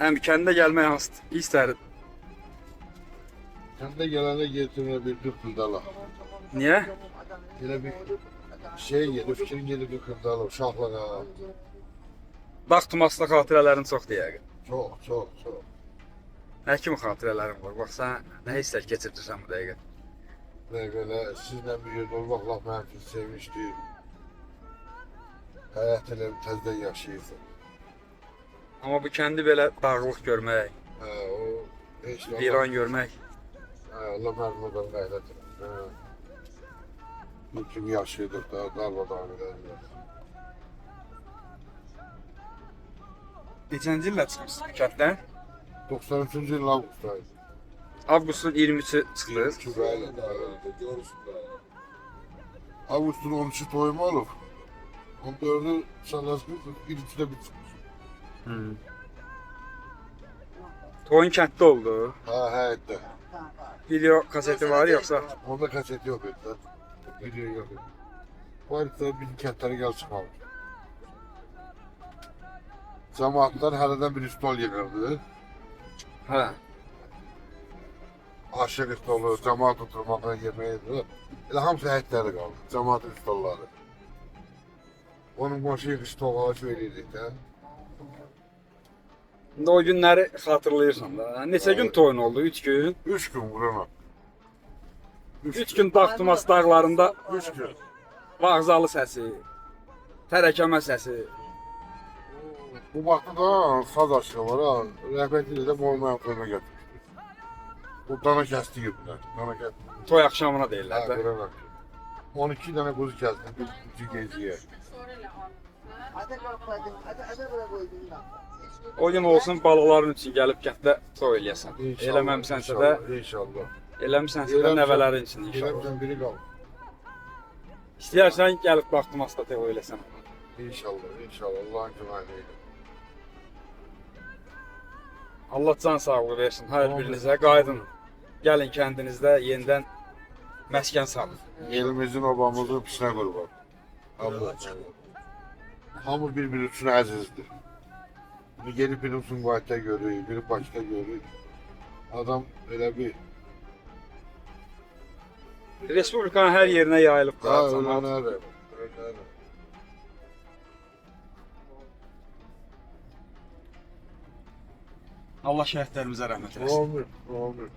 Həm kəndə gəlmək istərdin. Kendi gelene getirme bir 40 kırdalı. Niyə? Yine bir şey gelir, fikrin gelir bir kırdalı, şahlara. Bax, Tumasda xatirələrin çoxdur yəqin. Çok, çok, çok. Nə kimi xatirələrin var? Bax, sən nə hisslər keçirdirsən bu dəqiqə? Ve böyle sizle bir yerde olmakla ben sizi sevmiştim. Hayat ile bir tezden yaşayırsın. Amma bu kəndi belə dağlıq görmək, O hiç viran görmək. Allah mermudan gayret. Bütün yaşıyorduk da darmadağın ederler. Neçənci illə çıxmışsınız bu kənddən? 93. yıl Ağustos'taydı. Avqustun 23-ü çıxdınız. Çubayla. Ağustos'un 13'ü toyumu olup 14'ü sanatlı, 1'si de bitmiş. Toyun kənddə oldu. Ha, həyətdə. Video kaseti var yoxsa? Onda kaset yok idi. Video yok idi. Bu arada bizim kentlərə gəl çıxmamış. Cemaatlar hərədən bir stol yığırdı. Hə. Aşıq stolu, cemaat oturmağa yeməyi. Elə hamısı həyətlərdə qaldı. Cemaatın stolları. Onun başı stolları söyləyirdik də. İndi o günləri xatırlayırsan da. Neçə gün toyun oldu? 3 gün. 3 gün vurana. 3 gün Dağtumas dağlarında 3 gün. vağzalı səsi, tərəkəmə səsi. Bu vaxtda da saz aşığı var ha. Rəhbətli də olmayan toyuna gətirmişdik. Bu dana kəsti gibiler. Dana kəsti. Toy axşamına Ha, deyirlər də. bura bak. 12 tane kuzu kəsdi. Bir geziye. O gün olsun balıqların üçün gəlib kənddə toy eləyəsən. Eləməmisənsə də, İnşallah. eləmisənsə də nəvələrin üçün inşallah. Eləmişsən biri qal. İstəyərsən gəlib Dağtumasda toy eləsən. İnşallah, inşallah. Allah'ın köməkliyi. Allah can sağlığı versin hər birinizə. Qayıdın. Gəlin kəndinizdə yenidən məskən salın. Elimizin, obamızın pisinə qurban. Allah. Hamı bir-biri üçün əzizdir. Bir gelip biri Sumqayıtda görür, biri Bakıda görür. Adam elə bir... Respublikanın hər yerinə yayılıb da. Ha, camaat. ölənərə. Allah şəhidlərimizə rəhmət eləsin. Olmuyor, olmuyor.